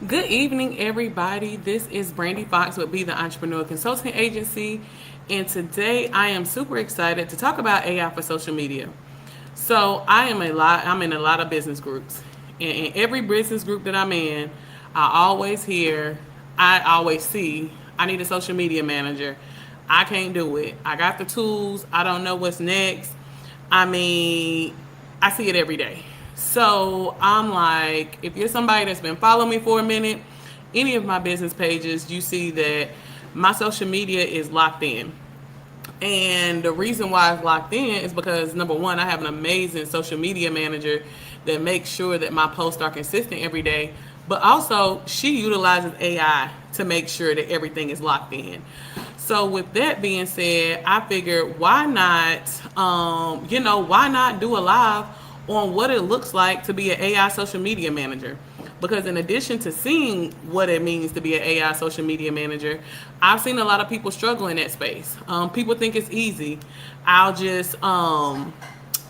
Good evening, everybody. This is Brandy Fox with Be the Entrepreneur Consulting Agency, and today I am super excited to talk about AI for social media. So I'm in a lot of business groups, and in every business group that I'm in, I always see, I need a social media manager. I can't do it. I got the tools. I don't know what's next. I mean, I see it every day. So I'm like, if you're somebody that's been following me for a minute, any of my business pages, you see that my social media is locked in. And the reason why it's locked in is because number one, I have an amazing social media manager that makes sure that my posts are consistent every day. But also, she utilizes AI to make sure that everything is locked in. So, with that being said, I figured why not do a live on what it looks like to be an AI social media manager? Because in addition to seeing what it means to be an AI social media manager, I've seen a lot of people struggle in that space. People think it's easy. I'll just um,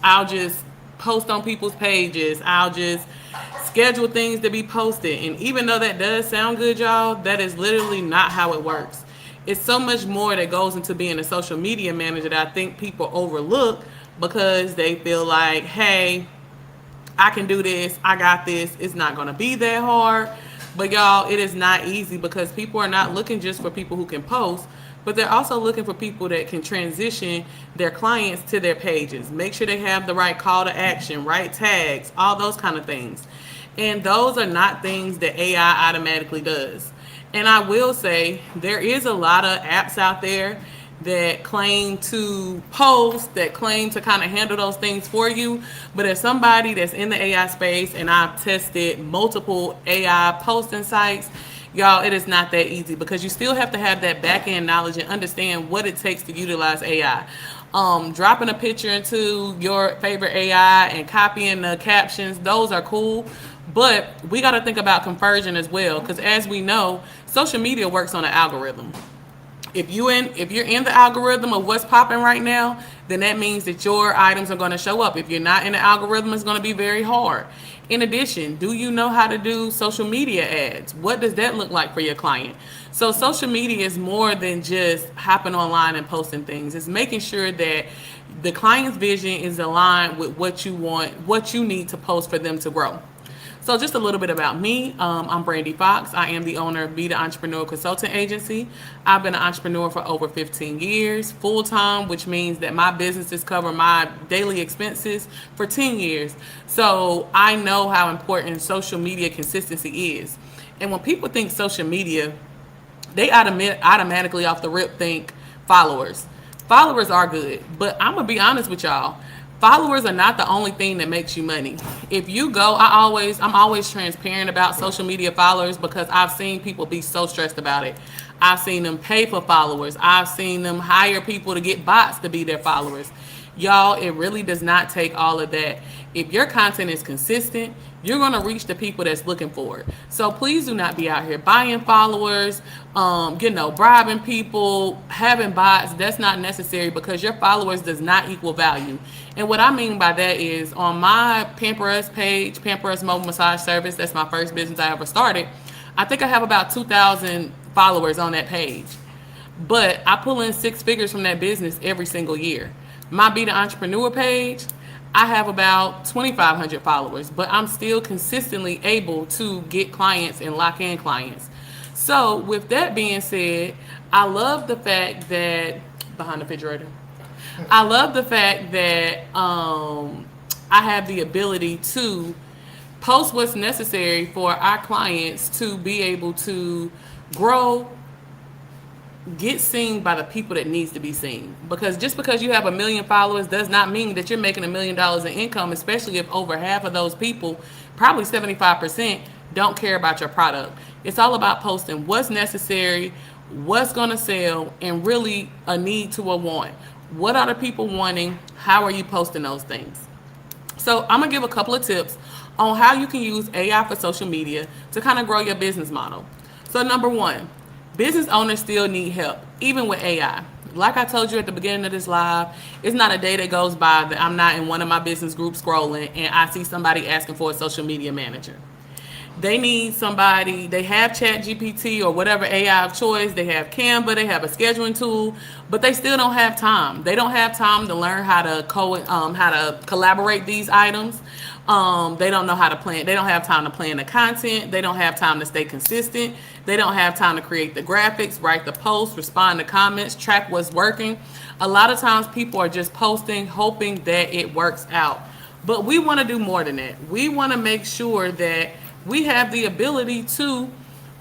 I'll just post on people's pages. I'll just schedule things to be posted. And even though that does sound good, y'all, that is literally not how it works. It's so much more that goes into being a social media manager that I think people overlook because they feel like, hey, I can do this. I got this. It's not going to be that hard. But y'all, it is not easy because people are not looking just for people who can post, but they're also looking for people that can transition their clients to their pages. Make sure they have the right call to action, right tags, all those kind of things. And those are not things that AI automatically does. And I will say there is a lot of apps out there that claim to post, that claim to kind of handle those things for you. But as somebody that's in the AI space and I've tested multiple AI posting sites, y'all, it is not that easy because you still have to have that back end knowledge and understand what it takes to utilize AI. Dropping a picture into your favorite AI and copying the captions, those are cool. But we got to think about conversion as well because as we know, social media works on an algorithm. If you're in the algorithm of what's popping right now, then that means that your items are going to show up. If you're not in the algorithm, it's going to be very hard. In addition, do you know how to do social media ads? What does that look like for your client? So social media is more than just hopping online and posting things. It's making sure that the client's vision is aligned with what you want, what you need to post for them to grow. So just a little bit about me. I'm Brandy Fox. I am the owner of Be the Entrepreneur Consulting Agency. I've been an entrepreneur for over 15 years, full time, which means that my businesses cover my daily expenses for 10 years. So I know how important social media consistency is. And when people think social media, they automatically off the rip think followers. Followers are good, but I'm gonna be honest with y'all. Followers are not the only thing that makes you money. If you go, I'm always transparent about social media followers because I've seen people be so stressed about it. I've seen them pay for followers. I've seen them hire people to get bots to be their followers. Y'all, it really does not take all of that. If your content is consistent, you're going to reach the people that's looking for it. So please do not be out here buying followers, bribing people, having bots. That's not necessary because your followers does not equal value. And what I mean by that is on my Pamper Us page, Pamper Us Mobile Massage Service, that's my first business I ever started. I think I have about 2,000 followers on that page. But I pull in six figures from that business every single year. My Be the Entrepreneur page, I have about 2,500 followers, but I'm still consistently able to get clients and lock in clients. So, with that being said, I love the fact that behind the refrigerator, I love the fact that I have the ability to post what's necessary for our clients to be able to grow, get seen by the people that needs to be seen. Because just because you have a million followers does not mean that you're making $1 million in income, especially if over half of those people, probably 75%, don't care about your product. It's all about posting what's necessary, what's going to sell, and really a need to a want. What are the people wanting? How are you posting those things? So I'm going to give a couple of tips on how you can use AI for social media to kind of grow your business model. So number one, business owners still need help, even with AI. Like I told you at the beginning of this live, it's not a day that goes by that I'm not in one of my business groups scrolling and I see somebody asking for a social media manager. They need somebody, they have Chat GPT or whatever AI of choice, they have Canva, they have a scheduling tool, but they still don't have time. They don't have time to learn how to collaborate these items. They don't know how to plan. They don't have time to plan the content. They don't have time to stay consistent. They don't have time to create the graphics, write the posts, respond to comments, track what's working. A lot of times people are just posting, hoping that it works out. But we want to do more than that. We want to make sure that we have the ability to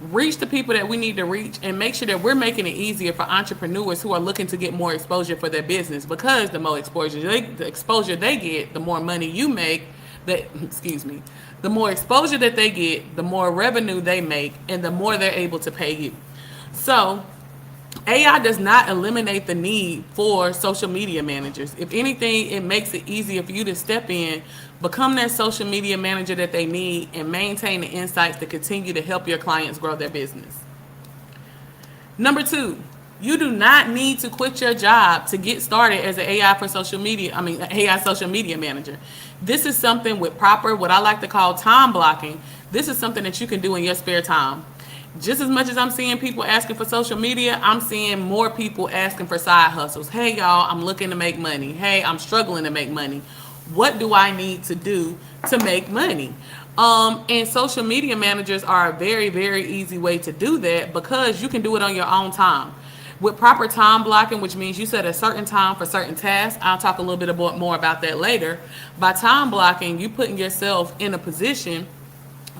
reach the people that we need to reach and make sure that we're making it easier for entrepreneurs who are looking to get more exposure for their business, because the exposure they get, the more money you make, the more exposure that they get, the more revenue they make, and the more they're able to pay you. So AI does not eliminate the need for social media managers. If anything, it makes it easier for you to step in, become that social media manager that they need, and maintain the insights to continue to help your clients grow their business. Number 2, you do not need to quit your job to get started as an AI social media manager. This is something with proper, what I like to call time blocking. This is something that you can do in your spare time. Just as much as I'm seeing people asking for social media, I'm seeing more people asking for side hustles. Hey, y'all, I'm looking to make money. Hey, I'm struggling to make money. What do I need to do to make money? And social media managers are a very, very easy way to do that, because you can do it on your own time. With proper time blocking, which means you set a certain time for certain tasks. I'll talk a little bit more about that later. By time blocking, you putting yourself in a position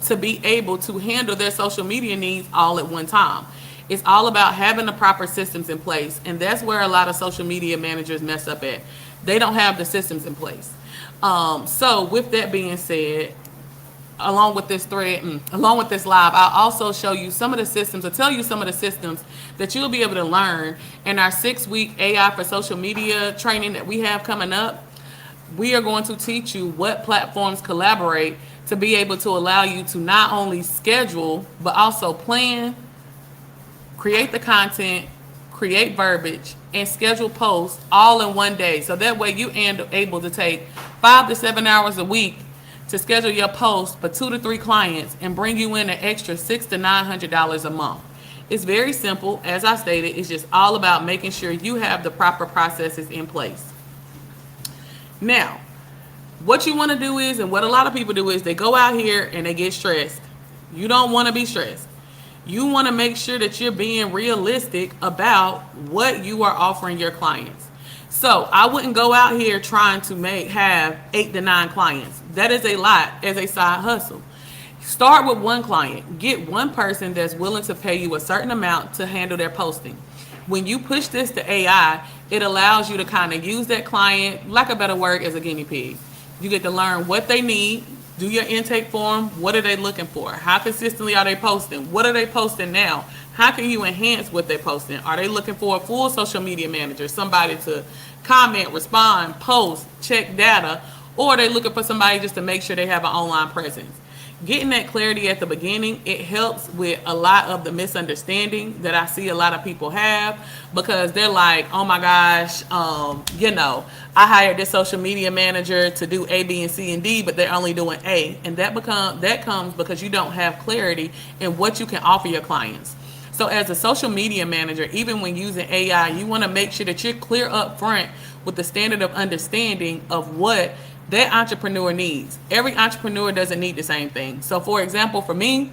to be able to handle their social media needs all at one time. It's all about having the proper systems in place, and that's where a lot of social media managers mess up at. They don't have the systems in place. So with that being said, along with this live, I'll also show you some of the systems, or tell you some of the systems that you'll be able to learn in our 6-week AI for social media training that we have coming up. We are going to teach you what platforms collaborate to be able to allow you to not only schedule, but also plan, create the content, create verbiage, and schedule posts all in one day. So that way you are able to take 5 to 7 hours a week to schedule your post for 2 to 3 clients and bring you in an extra $600 to $900 a month. It's very simple. As I stated, it's just all about making sure you have the proper processes in place. Now, what you want to do is, and what a lot of people do is, they go out here and they get stressed. You don't want to be stressed. You want to make sure that you're being realistic about what you are offering your clients. So I wouldn't go out here trying to have 8 to 9 clients. That is a lot as a side hustle. Start with one client. Get one person that's willing to pay you a certain amount to handle their posting. When you push this to AI, it allows you to kind of use that client, lack of better word, as a guinea pig. You get to learn what they need, do your intake form. What are they looking for? How consistently are they posting? What are they posting now? How can you enhance what they're posting? Are they looking for a full social media manager, somebody to comment, respond, post, check data, or are they looking for somebody just to make sure they have an online presence? Getting that clarity at the beginning, it helps with a lot of the misunderstanding that I see a lot of people have, because they're like, oh my gosh, I hired this social media manager to do A, B, and C, and D, but they're only doing A. And that comes because you don't have clarity in what you can offer your clients. So as a social media manager, even when using AI, you want to make sure that you're clear up front with the standard of understanding of what that entrepreneur needs. Every entrepreneur doesn't need the same thing. So for example, for me,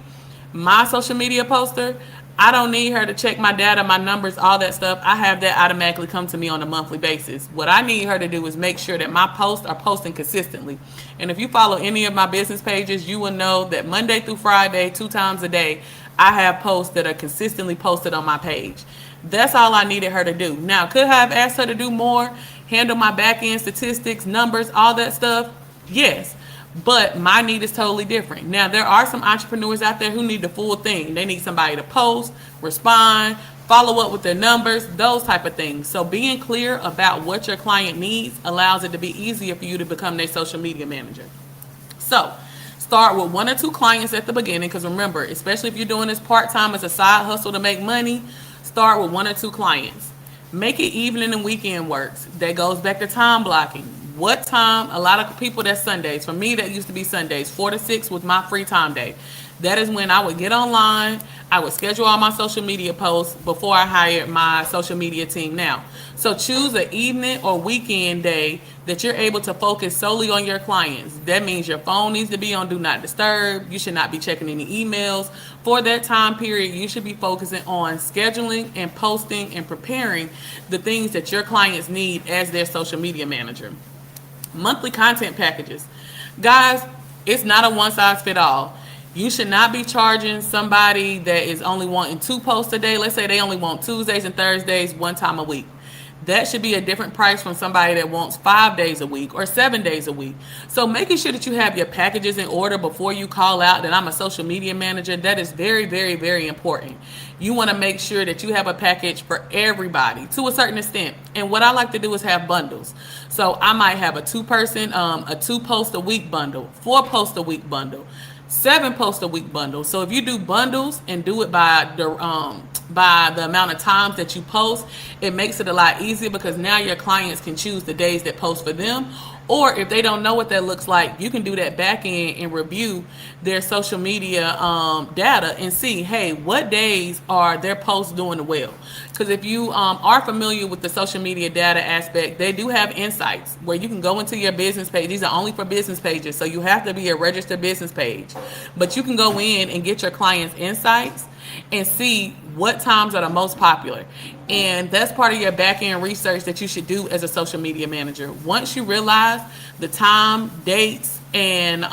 my social media poster, I don't need her to check my data, my numbers, all that stuff. I have that automatically come to me on a monthly basis. What I need her to do is make sure that my posts are posting consistently. And if you follow any of my business pages, you will know that Monday through Friday, 2 times a day, I have posts that are consistently posted on my page. That's all I needed her to do. Now, could I have asked her to do more, handle my back end statistics, numbers, all that stuff? Yes. But my need is totally different. Now, there are some entrepreneurs out there who need the full thing. They need somebody to post, respond, follow up with their numbers, those type of things. So being clear about what your client needs allows it to be easier for you to become their social media manager. So start with 1 or 2 clients at the beginning, because remember, especially if you're doing this part-time as a side hustle to make money, start with 1 or 2 clients. Make it evening and weekend works. That goes back to time blocking. What time? A lot of people, that's Sundays. For me, that used to be Sundays. 4 to 6 was my free time day. That is when I would get online. I would schedule all my social media posts before I hired my social media team now. So choose an evening or weekend day that you're able to focus solely on your clients. That means your phone needs to be on do not disturb. You should not be checking any emails. For that time period, you should be focusing on scheduling and posting and preparing the things that your clients need as their social media manager. Monthly content packages. Guys, it's not a one size fit all. You should not be charging somebody that is only wanting 2 posts a day. Let's say they only want Tuesdays and Thursdays one time a week. That should be a different price from somebody that wants 5 days a week or 7 days a week. So making sure that you have your packages in order before you call out that I'm a social media manager, that is very, very, very important. You want to make sure that you have a package for everybody to a certain extent. And what I like to do is have bundles. So I might have a 2-person, a 2 post a week bundle, 4 post a week bundle, 7 post a week bundle. So if you do bundles and do it by the amount of times that you post, it makes it a lot easier because now your clients can choose the days that post for them. Or if they don't know what that looks like, you can do that back end and review their social media data and see, hey, what days are their posts doing well? Because if you are familiar with the social media data aspect, they do have insights where you can go into your business page. These are only for business pages, so you have to be a registered business page. But you can go in and get your clients' insights and see what times are the most popular. And that's part of your back end research that you should do as a social media manager. Once you realize the time, dates, and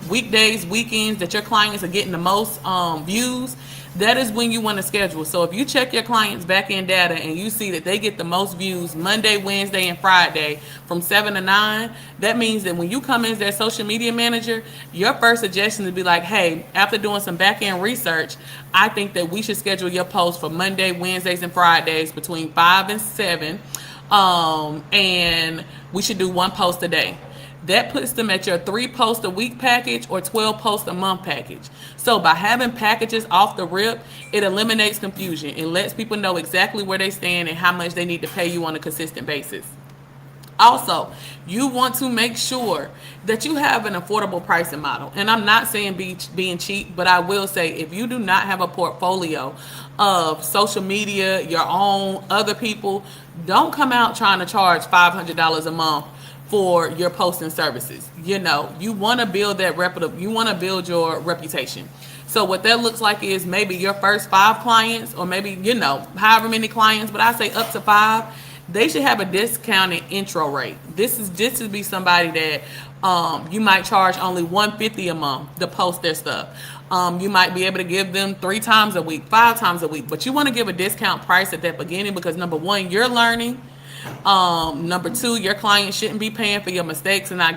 weekdays, weekends that your clients are getting the most views, that is when you want to schedule. So if you check your clients' back end data and you see that they get the most views Monday, Wednesday, and Friday from 7 to 9, that means that when you come in as their social media manager, your first suggestion would be like, hey, after doing some back end research, I think that we should schedule your posts for Monday, Wednesdays, and Fridays between 5 and 7. And we should do 1 post a day. That puts them at your 3 post a week package or 12 post a month package. So by having packages off the rip, it eliminates confusion. It lets people know exactly where they stand and how much they need to pay you on a consistent basis. Also, you want to make sure that you have an affordable pricing model. And I'm not saying being cheap, but I will say if you do not have a portfolio of social media, your own, other people, don't come out trying to charge $500 a month for your posting services. You know, you want to build that you want to build your reputation. So what that looks like is maybe your first 5 clients, or maybe, however many clients, but I say up to 5, they should have a discounted intro rate. This would be somebody that you might charge only $150 a month to post their stuff. You might be able to give them 3 times a week, 5 times a week, but you want to give a discount price at that beginning because number 1, you're learning. Number 2, your client shouldn't be paying for your mistakes, and I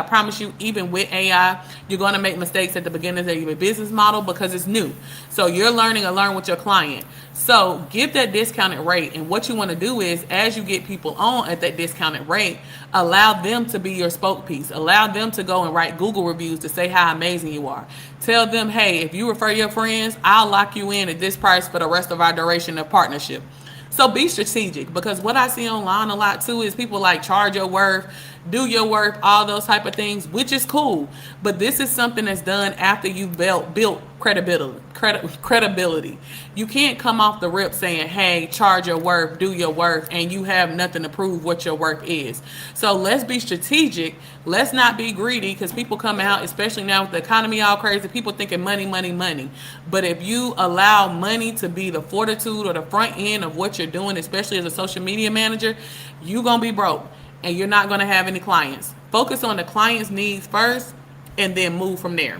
promise you, even with AI, you're going to make mistakes at the beginning of your business model because it's new. So you're learning and learn with your client. So give that discounted rate, and what you want to do is, as you get people on at that discounted rate, allow them to be your spoke piece. Allow them to go and write Google reviews to say how amazing you are. Tell them, hey, if you refer your friends, I'll lock you in at this price for the rest of our duration of partnership. So be strategic, because what I see online a lot too is people like charge your worth, do your worth, all those type of things, which is cool. But this is something that's done after you've built credibility. You can't come off the rip saying, hey, charge your worth, do your worth, and you have nothing to prove what your worth is. So let's be strategic. Let's not be greedy, because people come out, especially now with the economy all crazy, people thinking money, money, money. But if you allow money to be the fortitude or the front end of what you're doing, especially as a social media manager, you're going to be broke and you're not going to have any clients. Focus on the client's needs first and then move from there.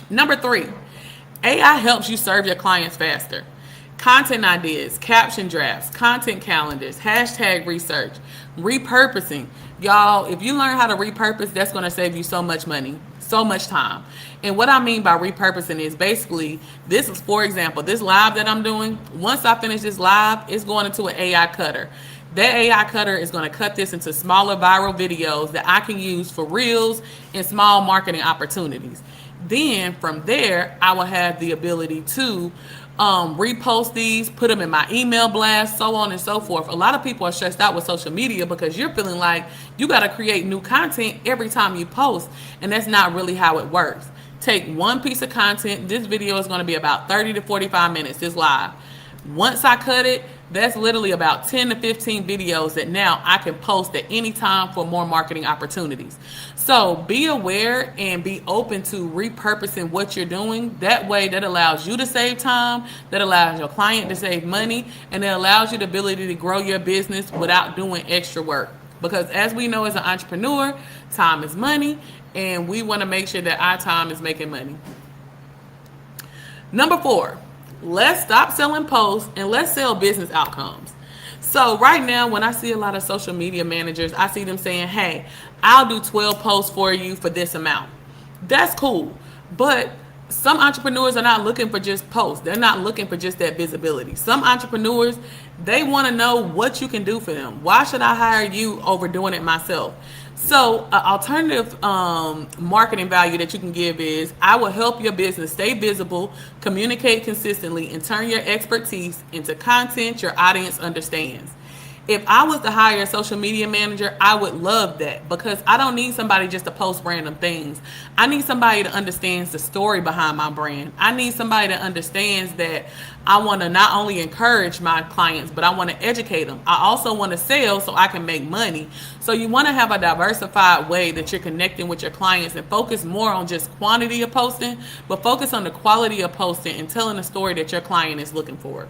Number 3, AI helps you serve your clients faster. Content ideas, caption drafts, content calendars, hashtag research, repurposing. Y'all, if you learn how to repurpose, that's going to save you so much money, so much time. And what I mean by repurposing is basically, this is, for example, this live that I'm doing, once I finish this live, it's going into an AI cutter. That AI cutter is going to cut this into smaller viral videos that I can use for reels and small marketing opportunities. Then from there, I will have the ability to repost these, put them in my email blast, so on and so forth. A lot of people are stressed out with social media because you're feeling like you got to create new content every time you post, and that's not really how it works. take one piece of content. This video is going to be about 30 to 45 minutes. It's live. Once I cut it, that's literally about 10 to 15 videos that now I can post at any time for more marketing opportunities. So be aware and be open to repurposing what you're doing. That way, that allows you to save time, that allows your client to save money, and it allows you the ability to grow your business without doing extra work. Because as we know as an entrepreneur, time is money, and we want to make sure that our time is making money. Number 4, let's stop selling posts and let's sell business outcomes. So right now, when I see a lot of social media managers, I see them saying, hey, I'll do 12 posts for you for this amount. That's cool. But some entrepreneurs are not looking for just posts. They're not looking for just that visibility. Some entrepreneurs, they want to know what you can do for them. Why should I hire you over doing it myself? So an alternative marketing value that you can give is, I will help your business stay visible, communicate consistently, and turn your expertise into content your audience understands. If I was to hire a social media manager, I would love that, because I don't need somebody just to post random things. I need somebody that understands the story behind my brand. I need somebody that understands that I want to not only encourage my clients, but I want to educate them. I also want to sell so I can make money. So you want to have a diversified way that you're connecting with your clients, and focus more on just quantity of posting, but focus on the quality of posting and telling the story that your client is looking for.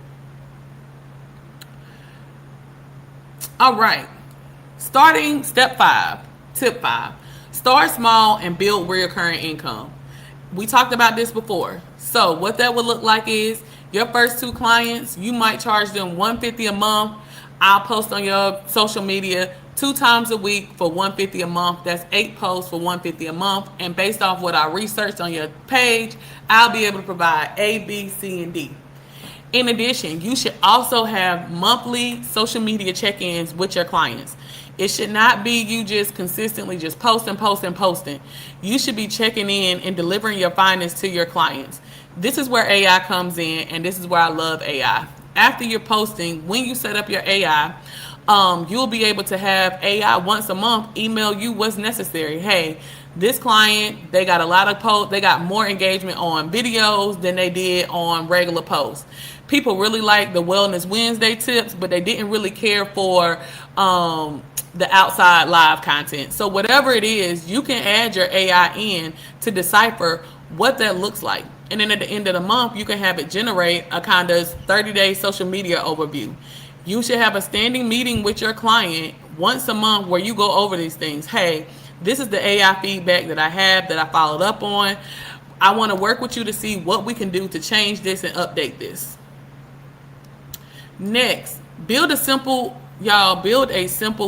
All right, starting step 5, tip 5, start small and build recurring income. We talked about this before. So what that would look like is, your first 2 clients, you might charge them $150 a month. I'll post on your social media 2 times a week for $150 a month. That's 8 posts for $150 a month. And based off what I researched on your page, I'll be able to provide A, B, C, and D. In addition, you should also have monthly social media check-ins with your clients. It should not be you just consistently just posting. You should be checking in and delivering your findings to your clients. This is where AI comes in, and this is where I love AI. After you're posting, when you set up your AI, you'll be able to have AI once a month email you what's necessary. Hey, this client, they got a lot of posts, they got more engagement on videos than they did on regular posts. People really like the Wellness Wednesday tips, but they didn't really care for the outside live content. So whatever it is, you can add your AI in to decipher what that looks like. And then at the end of the month, you can have it generate a kind of 30-day social media overview. You should have a standing meeting with your client once a month where you go over these things. Hey, this is the AI feedback that I have, that I followed up on. I want to work with you to see what we can do to change this and update this. Next, build a simple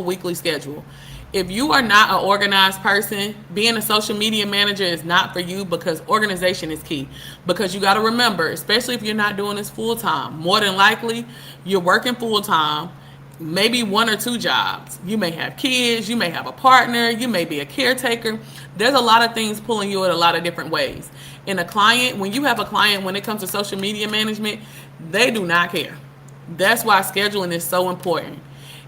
weekly schedule. If you are not an organized person, being a social media manager is not for you, because organization is key. Because you got to remember, especially if you're not doing this full time, more than likely you're working full time, maybe 1 or 2 jobs. You may have kids, you may have a partner, you may be a caretaker. There's a lot of things pulling you in a lot of different ways. And when you have a client, when it comes to social media management, they do not care. That's why scheduling is so important.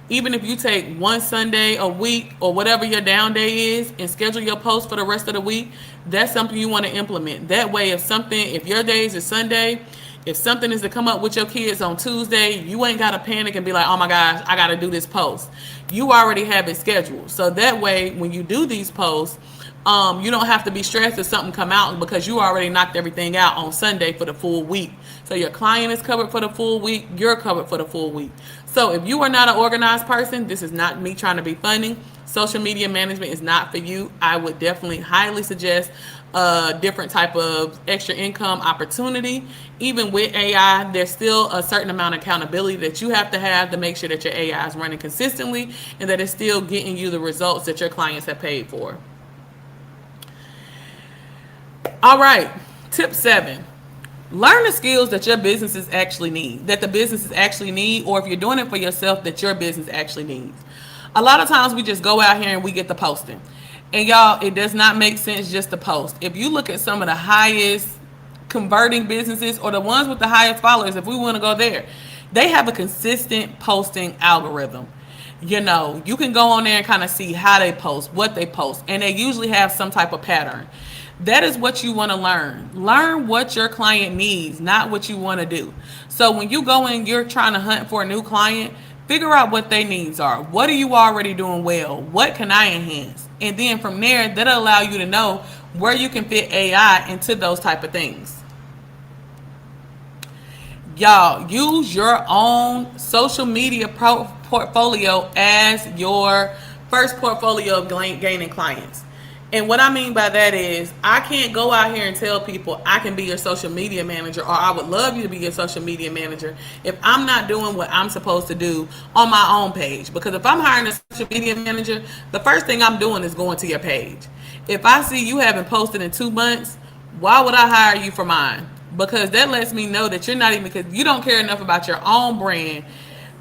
Even if you take one Sunday a week or whatever your down day is and schedule your post for the rest of the week, that's something you want to implement. That way, if your days is Sunday, if something is to come up with your kids on Tuesday, you ain't got to panic and be like, oh my gosh, I got to do this post. You already have it scheduled. So that way, when you do these posts, you don't have to be stressed if something come out, because you already knocked everything out on Sunday for the full week. So your client is covered for the full week. You're covered for the full week. So if you are not an organized person, this is not me trying to be funny. Social media management is not for you. I would definitely highly suggest a different type of extra income opportunity. Even with AI, there's still a certain amount of accountability that you have to make sure that your AI is running consistently and that it's still getting you the results that your clients have paid for. All right, tip 7. Learn the skills that your businesses actually need, or if you're doing it for yourself, that your business actually needs. A lot of times we just go out here and we get the posting. And y'all, it does not make sense just to post. If you look at some of the highest converting businesses or the ones with the highest followers, if we want to go there, they have a consistent posting algorithm. You can go on there and kind of see how they post, what they post, and they usually have some type of pattern. That is what you want to learn. Learn what your client needs, not what you want to do. So when you go in, you're trying to hunt for a new client, figure out what their needs are. What are you already doing well? What can I enhance? And then from there, that'll allow you to know where you can fit AI into those type of things. Y'all, use your own social media portfolio as your first portfolio of gaining clients. And what I mean by that is, I can't go out here and tell people I can be your social media manager, or I would love you to be your social media manager, if I'm not doing what I'm supposed to do on my own page. Because if I'm hiring a social media manager, the first thing I'm doing is going to your page. If I see you haven't posted in 2 months, why would I hire you for mine? Because that lets me know that you're not even, because you don't care enough about your own brand.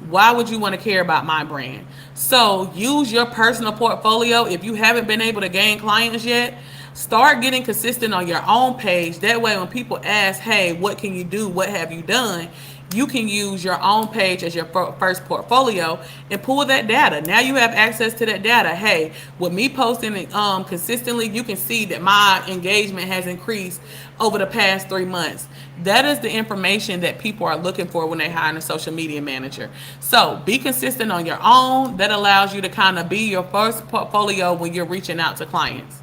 Why would you want to care about my brand? So use your personal portfolio. If you haven't been able to gain clients yet, start getting consistent on your own page. That way when people ask, hey, what can you do? What have you done? You can use your own page as your first portfolio and pull that data. Now you have access to that data. Hey, with me posting it consistently, you can see that my engagement has increased over the past 3 months. That is the information that people are looking for when they hire a social media manager. So be consistent on your own. That allows you to kind of be your first portfolio when you're reaching out to clients.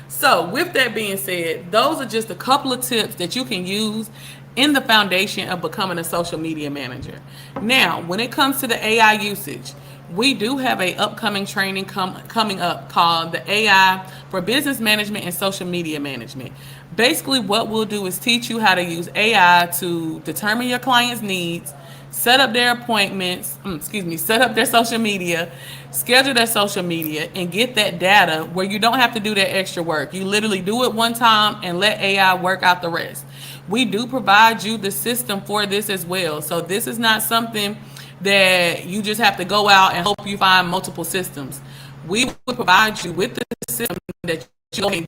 So with that being said, those are just a couple of tips that you can use in the foundation of becoming a social media manager. Now, when it comes to the AI usage, we do have a upcoming training coming up called the AI for Business Management and Social Media Management. Basically, what we'll do is teach you how to use AI to determine your clients' needs, set up their appointments, set up their social media, schedule their social media, and get that data where you don't have to do that extra work. You literally do it one time and let AI work out the rest. We do provide you the system for this as well. So this is not something that you just have to go out and hope you find multiple systems. We will provide you with the system that you can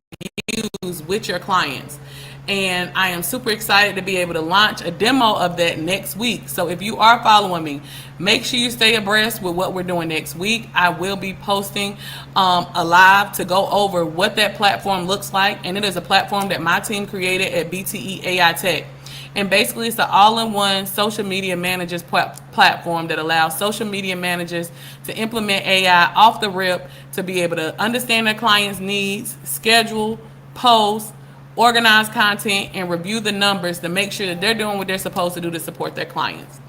use with your clients. And I am super excited to be able to launch a demo of that next week. So if you are following me, make sure you stay abreast with what we're doing next week. I will be posting a live to go over what that platform looks like. And it is a platform that my team created at BTE AI Tech. And basically, it's an all-in-one social media managers platform that allows social media managers to implement AI off the rip to be able to understand their clients' needs, schedule, post, organize content, and review the numbers to make sure that they're doing what they're supposed to do to support their clients.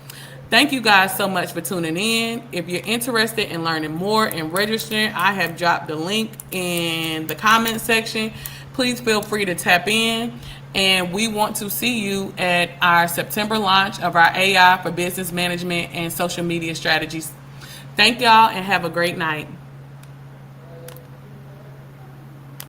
Thank you guys so much for tuning in. If you're interested in learning more and registering, I have dropped the link in the comment section. Please feel free to tap in. And we want to see you at our September launch of our AI for Business Management and Social Media Strategies. Thank y'all and have a great night.